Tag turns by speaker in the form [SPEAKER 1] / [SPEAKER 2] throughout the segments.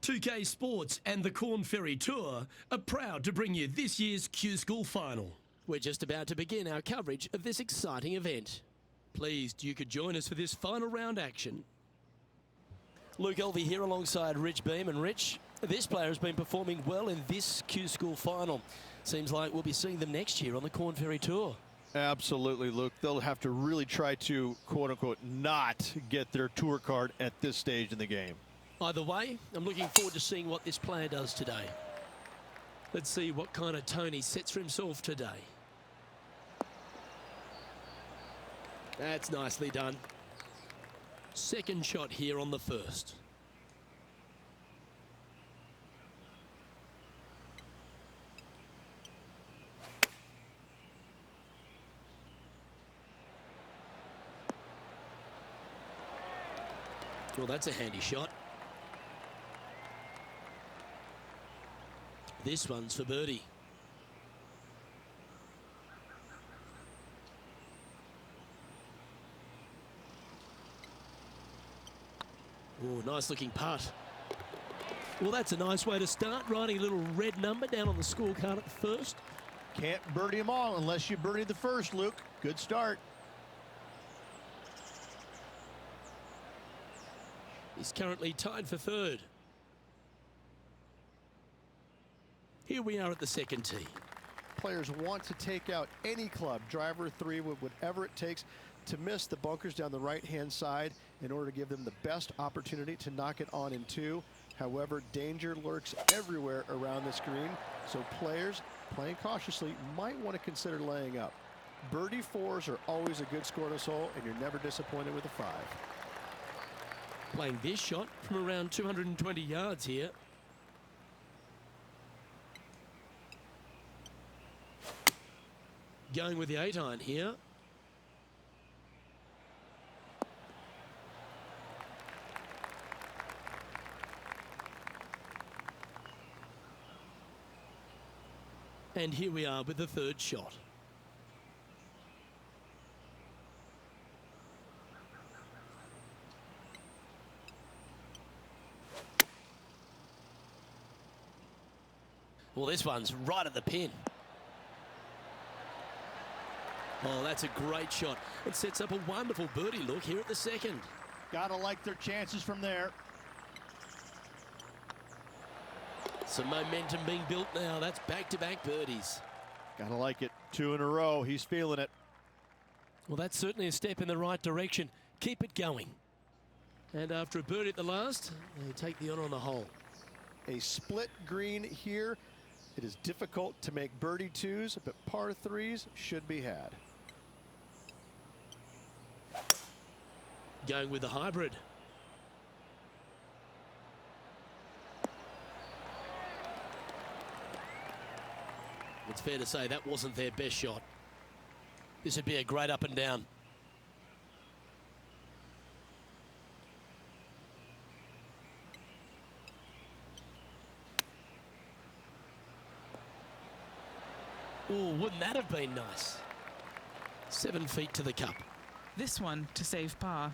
[SPEAKER 1] 2K Sports and the Corn Ferry Tour are proud to bring you this year's Q School Final. We're just about to begin our coverage of this exciting event. Pleased you could join us for this final round action. Luke Elvey here alongside Rich Beam. And Rich, this player has been performing well in this Q School Final. Seems like we'll be seeing them next year on the Corn Ferry Tour.
[SPEAKER 2] Absolutely, Luke. They'll have to really try to, quote-unquote, not get their tour card at this stage in the game.
[SPEAKER 1] Either way, I'm looking forward to seeing what this player does today. Let's see what kind of tone he sets for himself today. That's nicely done. Second shot here on the first. Well, that's a handy shot. This one's for birdie. Oh, nice looking putt. Well, that's a nice way to start, writing a little red number down on the scorecard at the first.
[SPEAKER 2] Can't birdie them all unless you birdie the first, Luke. Good start.
[SPEAKER 1] He's currently tied for third. Here we are at the second tee.
[SPEAKER 3] Players want to take out any club, driver, three, whatever it takes, to miss the bunkers down the right-hand side in order to give them the best opportunity to knock it on in two. However, danger lurks everywhere around this green, so players playing cautiously might want to consider laying up. Birdie fours are always a good score in this hole, and you're never disappointed with a five.
[SPEAKER 1] Playing this shot from around 220 yards here. Going with the 8-iron here. And here we are with the third shot. Well, this one's right at the pin. Oh, that's a great shot. It sets up a wonderful birdie look here at the second.
[SPEAKER 2] Gotta like their chances from there.
[SPEAKER 1] Some momentum being built now. That's back-to-back birdies.
[SPEAKER 2] Gotta like it. Two in a row. He's feeling it.
[SPEAKER 1] Well, that's certainly a step in the right direction. Keep it going. And after a birdie at the last, they take the honor on the hole.
[SPEAKER 3] A split green here. It is difficult to make birdie twos, but par threes should be had.
[SPEAKER 1] Going with the hybrid. It's fair to say that wasn't their best shot. This would be a great up and down. Oh, wouldn't that have been nice? 7 feet to the cup.
[SPEAKER 4] This one to save par.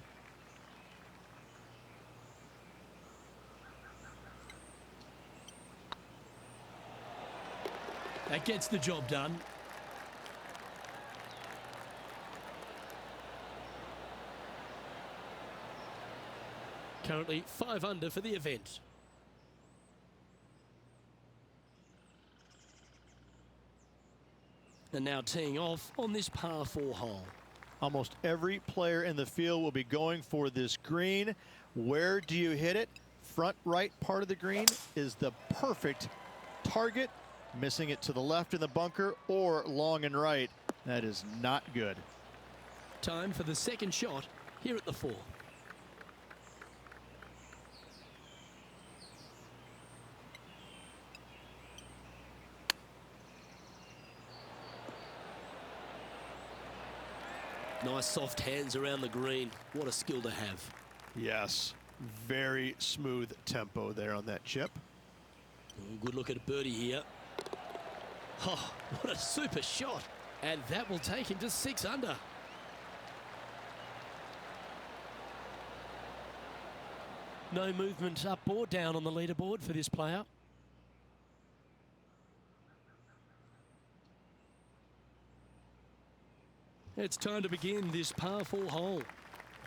[SPEAKER 1] That gets the job done. Currently 5 under for the event. And now teeing off on this par 4 hole.
[SPEAKER 2] Almost every player in the field will be going for this green. Where do you hit it? Front right part of the green is the perfect target. Missing it to the left in the bunker or long and right. That is not good.
[SPEAKER 1] Time for the second shot here at the 4. Nice soft hands around the green. What a skill to have.
[SPEAKER 2] Yes, very smooth tempo there on that chip.
[SPEAKER 1] Good look at a birdie here. Oh, what a super shot. And that will take him to 6 under. No movement up or down on the leaderboard for this player. It's time to begin this par 4 hole.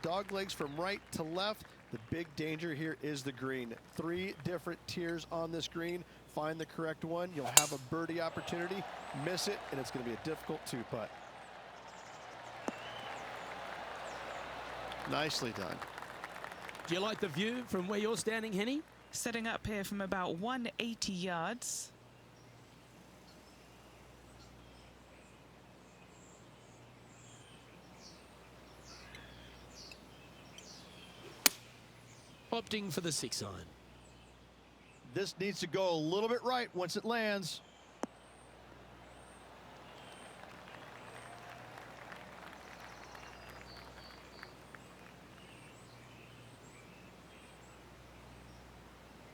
[SPEAKER 3] Dog legs from right to left. The big danger here is the green. 3 different tiers on this green. Find the correct one. You'll have a birdie opportunity. Miss it, and it's going to be a difficult 2-putt.
[SPEAKER 2] Nicely done.
[SPEAKER 1] Do you like the view from where you're standing, Henny?
[SPEAKER 4] Setting up here from about 180 yards.
[SPEAKER 1] Opting for the 6 iron.
[SPEAKER 2] This needs to go a little bit right once it lands.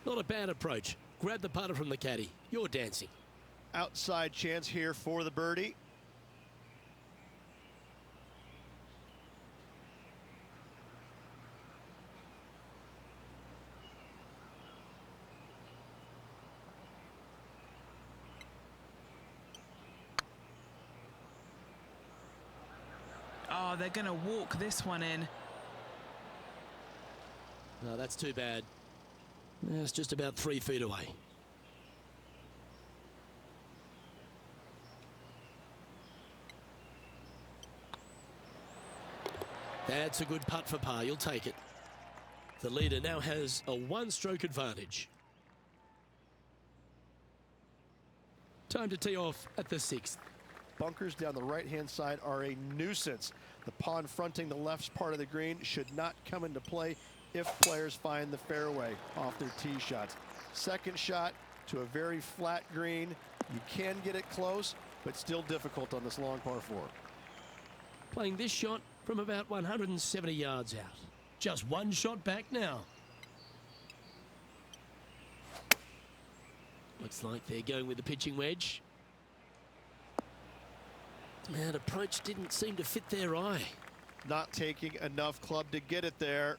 [SPEAKER 1] Not a bad approach. Grab the putter from the caddy. You're dancing.
[SPEAKER 2] Outside chance here for the birdie.
[SPEAKER 4] Oh, they're going to walk this one in.
[SPEAKER 1] No, that's too bad. It's just about 3 feet away. That's a good putt for par. You'll take it. The leader now has a 1-stroke advantage. Time to tee off at the 6th.
[SPEAKER 3] Bunkers down the right-hand side are a nuisance. The pond fronting the left part of the green should not come into play if players find the fairway off their tee shots. Second shot to a very flat green. You can get it close, but still difficult on this long par 4.
[SPEAKER 1] Playing this shot from about 170 yards out. Just 1 shot back now. Looks like they're going with the pitching wedge. That approach didn't seem to fit their eye.
[SPEAKER 2] Not taking enough club to get it there.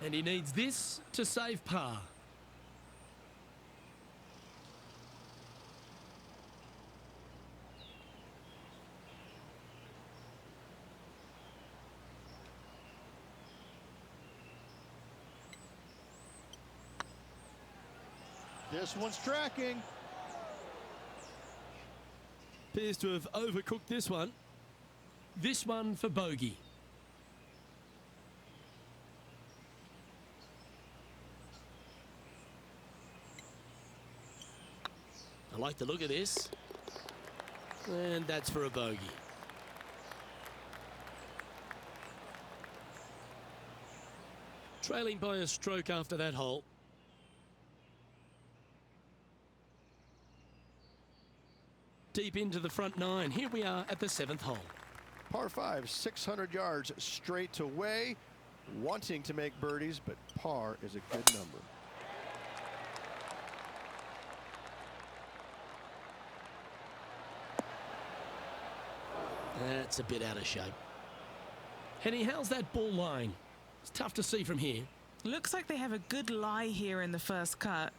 [SPEAKER 1] And he needs this to save par.
[SPEAKER 2] This one's tracking.
[SPEAKER 1] Appears to have overcooked this one. This one for bogey. I like the look of this. And that's for a bogey. Trailing by a stroke after that hole. Deep into the front 9. Here we are at the 7th hole.
[SPEAKER 3] Par 5, 600 yards straight away. Wanting to make birdies, but par is a good number.
[SPEAKER 1] That's a bit out of shape. Henny, how's that ball lying? It's tough to see from here.
[SPEAKER 4] Looks like they have a good lie here in the first cut.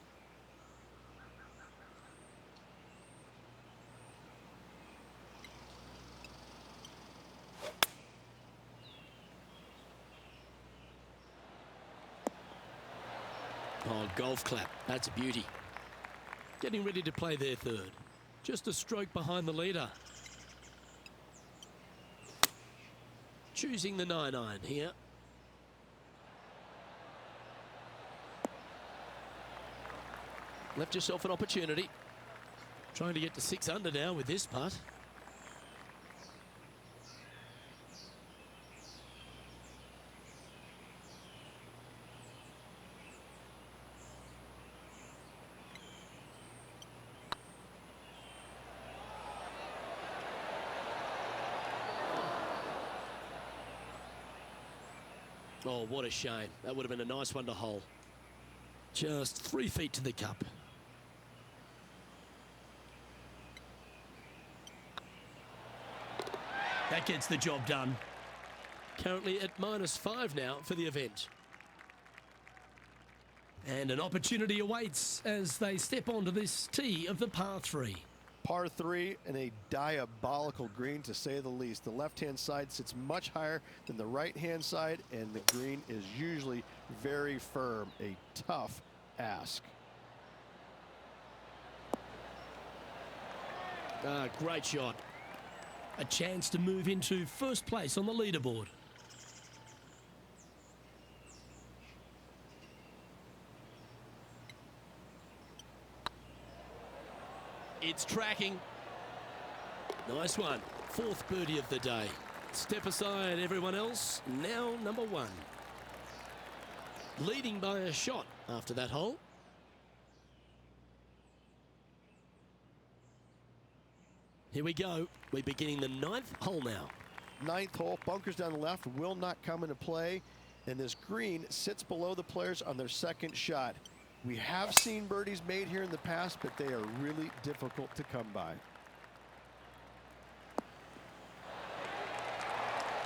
[SPEAKER 1] Oh, golf clap. That's a beauty. Getting ready to play their 3rd. Just a stroke behind the leader. Choosing the 9 iron here. Left yourself an opportunity. Trying to get to 6 under now with this putt. Oh, what a shame. That would have been a nice one to hole. Just 3 feet to the cup. That gets the job done. Currently at -5 now for the event. And an opportunity awaits as they step onto this tee of the par 3.
[SPEAKER 3] Par 3 and a diabolical green, to say the least. The left-hand side sits much higher than the right-hand side, and the green is usually very firm. A tough ask.
[SPEAKER 1] Great shot. A chance to move into first place on the leaderboard. It's tracking. Nice one. 4th birdie of the day. Step aside, everyone else. Now number 1. Leading by a shot after that hole. Here we go. We're beginning the 9th hole now.
[SPEAKER 3] 9th hole, bunkers down the left will not come into play, and this green sits below the players on their second shot. We have seen birdies made here in the past, but they are really difficult to come by.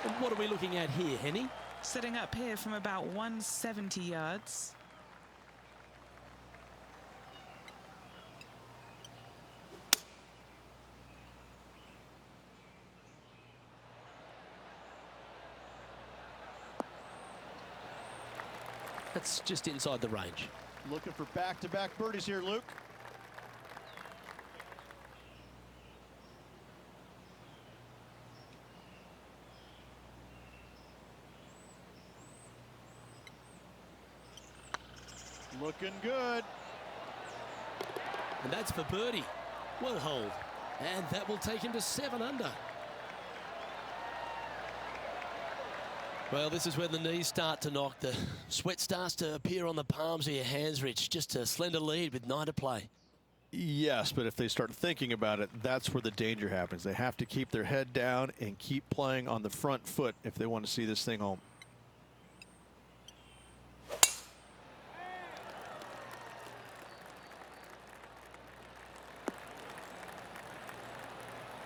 [SPEAKER 1] And what are we looking at here, Henny?
[SPEAKER 4] Setting up here from about 170 yards.
[SPEAKER 1] That's just inside the range.
[SPEAKER 3] Looking for back-to-back birdies here, Luke.
[SPEAKER 2] Looking good.
[SPEAKER 1] And that's for birdie. Well holed. And that will take him to 7 under. Well, this is when the knees start to knock. The sweat starts to appear on the palms of your hands, Rich. Just a slender lead with 9 to play.
[SPEAKER 2] Yes, but if they start thinking about it, that's where the danger happens. They have to keep their head down and keep playing on the front foot if they want to see this thing home.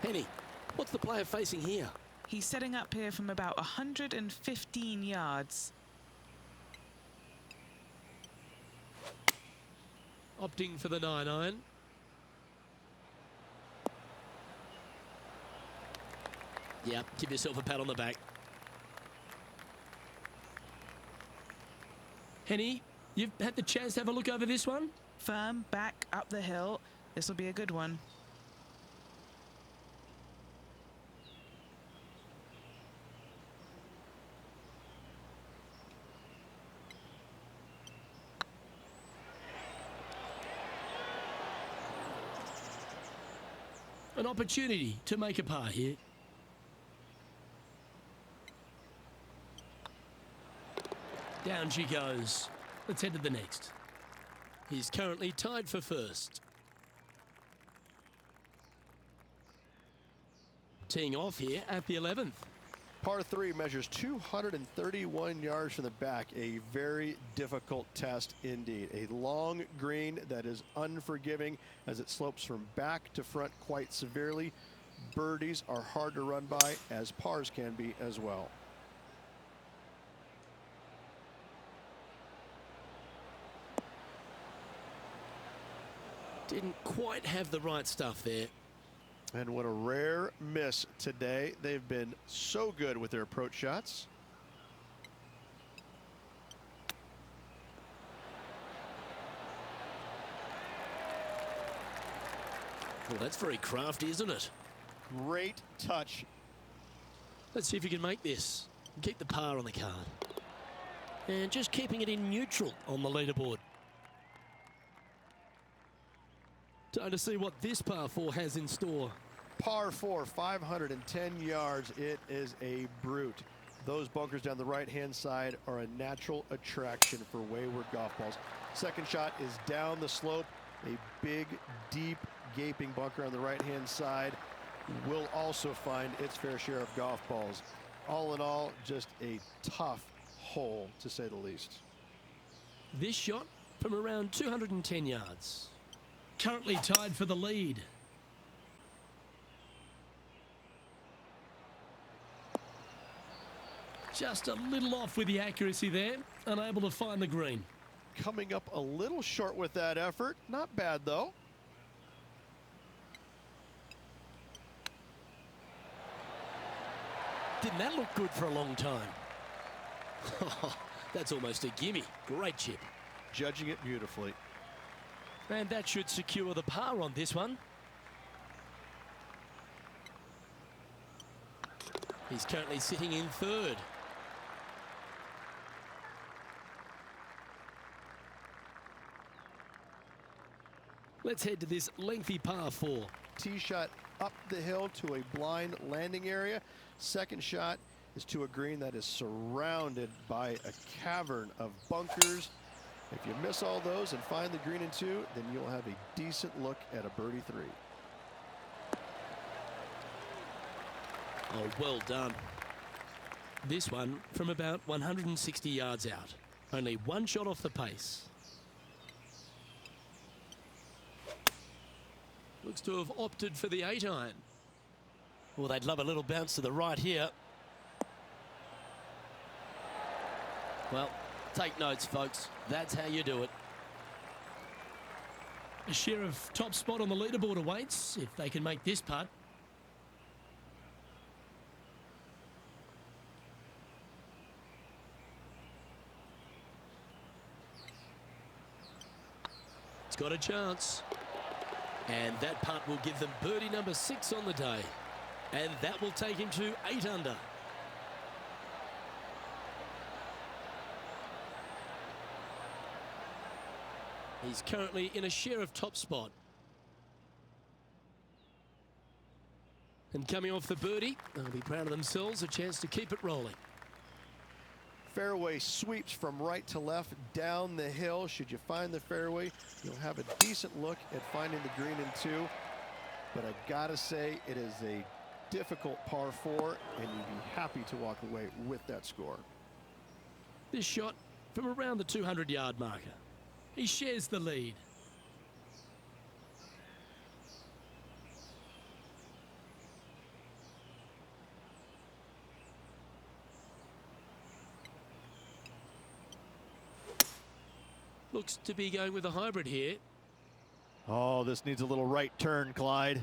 [SPEAKER 1] Henny, what's the player facing here?
[SPEAKER 4] He's setting up here from about 115 yards.
[SPEAKER 1] Opting for the 9-iron. Yep, give yourself a pat on the back. Henny, you've had the chance to have a look over this one?
[SPEAKER 4] Firm, back, up the hill. This will be a good one.
[SPEAKER 1] An opportunity to make a par here. Down she goes. Let's head to the next. He's currently tied for first. Teeing off here at the 11th.
[SPEAKER 3] Par 3 measures 231 yards from the back. A very difficult test indeed. A long green that is unforgiving as it slopes from back to front quite severely. Birdies are hard to run by, as pars can be as well.
[SPEAKER 1] Didn't quite have the right stuff there.
[SPEAKER 3] And what a rare miss today. They've been so good with their approach shots.
[SPEAKER 1] Well, that's very crafty, isn't it?
[SPEAKER 3] Great touch.
[SPEAKER 1] Let's see if you can make this. Keep the par on the card. And just keeping it in neutral on the leaderboard. Time to see what this par 4 has in store.
[SPEAKER 3] Par 4, 510 yards. It is a brute. Those bunkers down the right-hand side are a natural attraction for wayward golf balls. Second shot is down the slope. A big, deep, gaping bunker on the right-hand side will also find its fair share of golf balls. All in all, just a tough hole, to say the least.
[SPEAKER 1] This shot from around 210 yards. Currently tied for the lead. Just a little off with the accuracy there, unable to find the green.
[SPEAKER 3] Coming up a little short with that effort. Not bad, though.
[SPEAKER 1] Didn't that look good for a long time? That's almost a gimme. Great chip.
[SPEAKER 3] Judging it beautifully.
[SPEAKER 1] And that should secure the par on this one. He's currently sitting in third. Let's head to this lengthy par 4.
[SPEAKER 3] Tee shot up the hill to a blind landing area. Second shot is to a green that is surrounded by a cavern of bunkers. If you miss all those and find the green in 2, then you'll have a decent look at a birdie 3.
[SPEAKER 1] Oh, well done. This one from about 160 yards out. Only one shot off the pace. Looks to have opted for the 8-iron. Well, they'd love a little bounce to the right here. Well, take notes, folks. That's how you do it. A share of top spot on the leaderboard awaits if they can make this putt. It's got a chance. And that putt will give them birdie number 6 on the day. And that will take him to 8 under. He's currently in a share of top spot. And coming off the birdie, they'll be proud of themselves, a chance to keep it rolling.
[SPEAKER 3] Fairway sweeps from right to left down the hill. Should you find the fairway, you'll have a decent look at finding the green in 2. But I gotta say, it is a difficult par 4, and you'd be happy to walk away with that score.
[SPEAKER 1] This shot from around the 200-yard marker. He shares the lead. Looks to be going with a hybrid here.
[SPEAKER 2] Oh, this needs a little right turn, Clyde.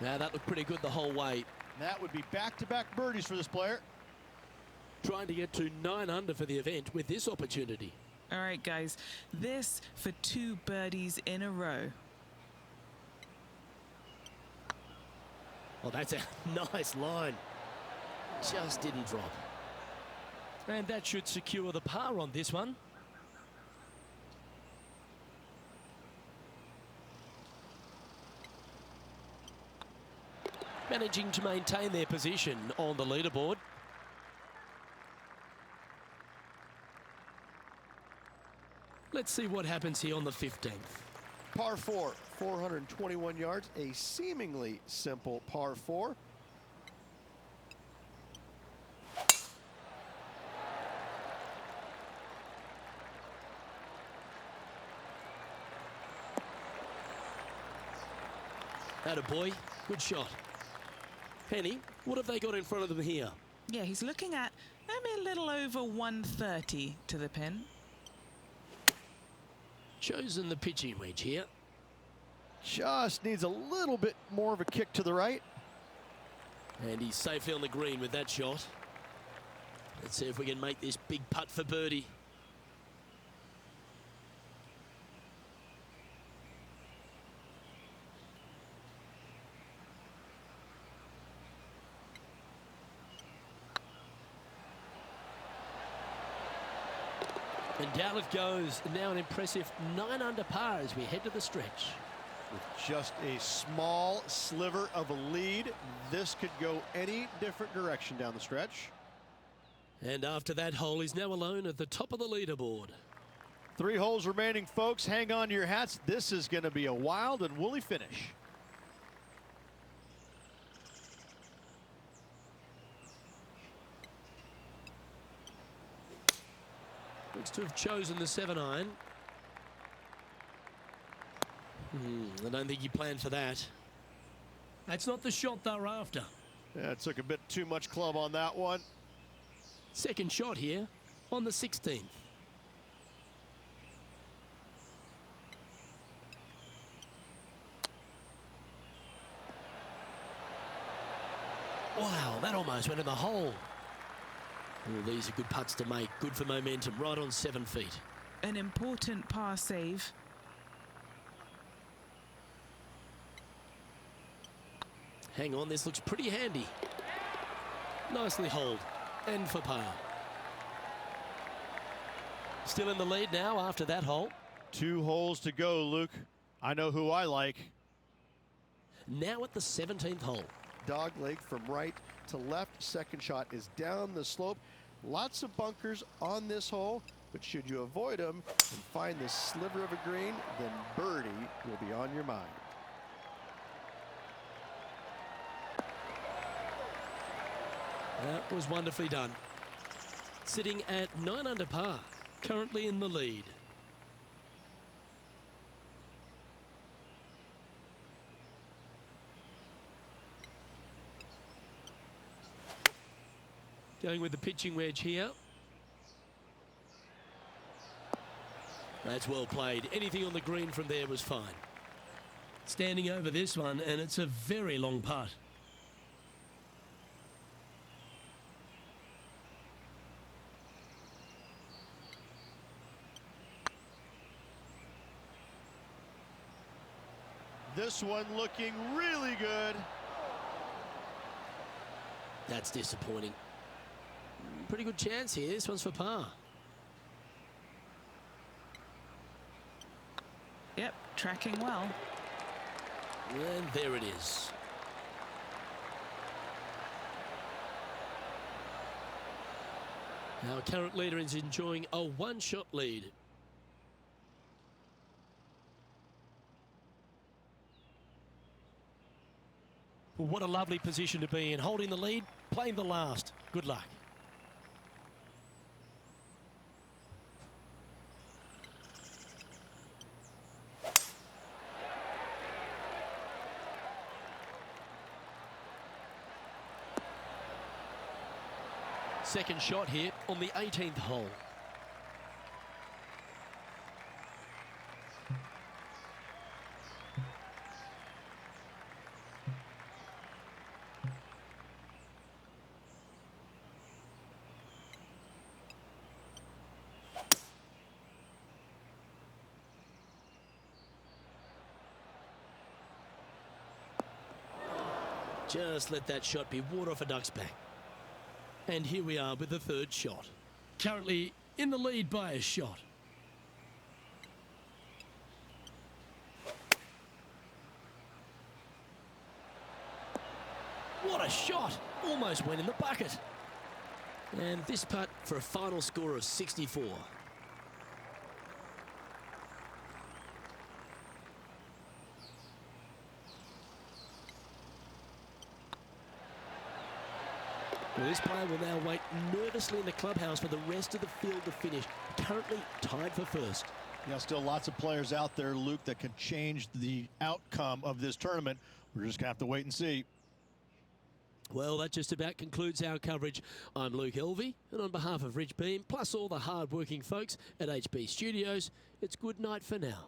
[SPEAKER 1] Now that looked pretty good the whole way.
[SPEAKER 2] That would be back-to-back birdies for this player.
[SPEAKER 1] Trying to get to 9 under for the event with this opportunity.
[SPEAKER 4] All right, guys. This for 2 birdies in a row.
[SPEAKER 1] Oh, that's a nice line. Just didn't drop. And that should secure the par on this one. Managing to maintain their position on the leaderboard. Let's see what happens here on the 15th.
[SPEAKER 3] Par 4, 421 yards, a seemingly simple par 4.
[SPEAKER 1] Attaboy, good shot. Penny, what have they got in front of them here?
[SPEAKER 4] Yeah, he's looking at maybe a little over 130 to the pin.
[SPEAKER 1] Chosen the pitching wedge here.
[SPEAKER 2] Just needs a little bit more of a kick to the right.
[SPEAKER 1] And he's safely on the green with that shot. Let's see if we can make this big putt for birdie. And down it goes. Now an impressive 9 under par as we head to the stretch.
[SPEAKER 2] With just a small sliver of a lead, this could go any different direction down the stretch.
[SPEAKER 1] And after that hole, he's now alone at the top of the leaderboard.
[SPEAKER 2] 3 holes remaining, folks. Hang on to your hats. This is going to be a wild and woolly finish.
[SPEAKER 1] looks to have chosen the 7-iron. I don't think he planned for that. That's not the shot they're after.
[SPEAKER 2] Yeah, it took a bit too much club on that one.
[SPEAKER 1] Second shot here on the 16th. Wow, that almost went in the hole. Oh, these are good putts to make. Good for momentum, right on 7 feet.
[SPEAKER 4] An important par save.
[SPEAKER 1] Hang on, this looks pretty handy. Nicely holed, and for par. Still in the lead now after that hole.
[SPEAKER 2] 2 holes to go, Luke. I know who I like.
[SPEAKER 1] Now at the 17th hole.
[SPEAKER 3] Dog leg from right to left. Second shot is down the slope. Lots of bunkers on this hole, but should you avoid them and find this sliver of a green, then birdie will be on your mind.
[SPEAKER 1] That was wonderfully done. Sitting at 9 under par, currently in the lead. Going with the pitching wedge here. That's well played. Anything on the green from there was fine. Standing over this one, and it's a very long putt.
[SPEAKER 2] This one looking really good.
[SPEAKER 1] That's disappointing. Pretty good chance here. This one's for par.
[SPEAKER 4] Yep, tracking well.
[SPEAKER 1] And there it is. Our current leader is enjoying a 1-shot lead. Well, what a lovely position to be in. Holding the lead, playing the last. Good luck. Second shot here on the 18th hole. Just let that shot be water off a duck's back. And here we are with the third shot. Currently in the lead by a shot. What a shot! Almost went in the bucket. And this putt for a final score of 64. Well, this player will now wait nervously in the clubhouse for the rest of the field to finish. Currently tied for first.
[SPEAKER 2] Yeah, still lots of players out there, Luke, that can change the outcome of this tournament. We're just going to have to wait and see.
[SPEAKER 1] Well, that just about concludes our coverage. I'm Luke Elvey, and on behalf of Rich Beam, plus all the hard-working folks at HB Studios, it's good night for now.